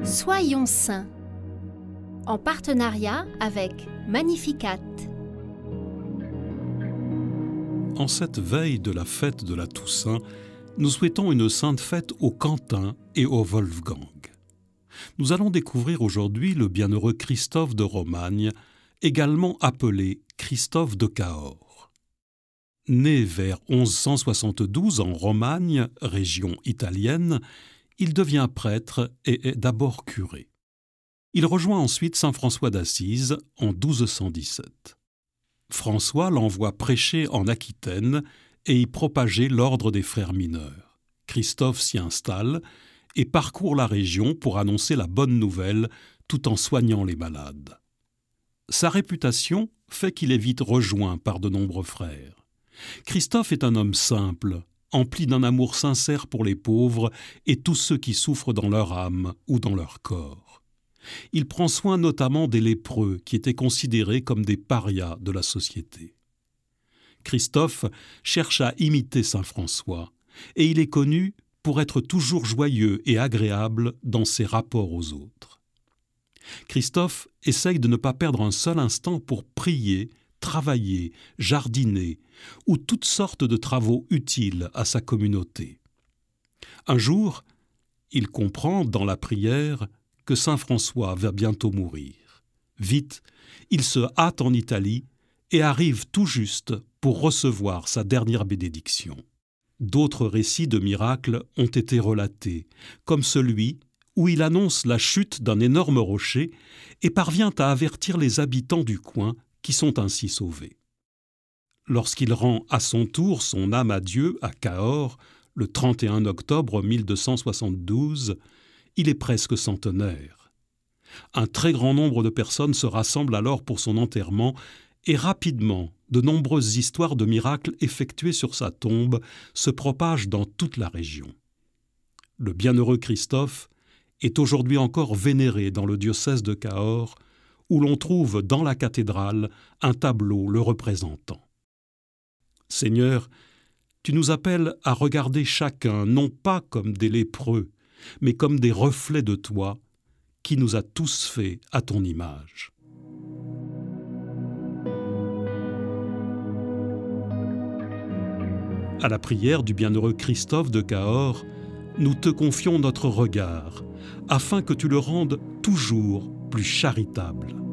Soyons saints, en partenariat avec Magnificat. En cette veille de la fête de la Toussaint, nous souhaitons une sainte fête au Quentin et au Wolfgang. Nous allons découvrir aujourd'hui le bienheureux Christophe de Romagne, également appelé Christophe de Cahors. Né vers 1172 en Romagne, région italienne, il devient prêtre et est d'abord curé. Il rejoint ensuite saint François d'Assise en 1217. François l'envoie prêcher en Aquitaine et y propager l'ordre des frères mineurs. Christophe s'y installe et parcourt la région pour annoncer la bonne nouvelle tout en soignant les malades. Sa réputation fait qu'il est vite rejoint par de nombreux frères. Christophe est un homme simple, empli d'un amour sincère pour les pauvres et tous ceux qui souffrent dans leur âme ou dans leur corps. Il prend soin notamment des lépreux qui étaient considérés comme des parias de la société. Christophe cherche à imiter saint François et il est connu pour être toujours joyeux et agréable dans ses rapports aux autres. Christophe essaye de ne pas perdre un seul instant pour prier, travailler, jardiner ou toutes sortes de travaux utiles à sa communauté. Un jour, il comprend dans la prière que saint François va bientôt mourir. Vite, il se hâte en Italie et arrive tout juste pour recevoir sa dernière bénédiction. D'autres récits de miracles ont été relatés, comme celui où il annonce la chute d'un énorme rocher et parvient à avertir les habitants du coin qui sont ainsi sauvés. Lorsqu'il rend à son tour son âme à Dieu à Cahors, le 31 octobre 1272, il est presque centenaire. Un très grand nombre de personnes se rassemblent alors pour son enterrement et rapidement, de nombreuses histoires de miracles effectués sur sa tombe se propagent dans toute la région. Le bienheureux Christophe est aujourd'hui encore vénéré dans le diocèse de Cahors, où l'on trouve dans la cathédrale un tableau le représentant. Seigneur, tu nous appelles à regarder chacun non pas comme des lépreux, mais comme des reflets de toi, qui nous a tous faits à ton image. À la prière du bienheureux Christophe de Cahors, nous te confions notre regard, afin que tu le rendes toujours plus charitable.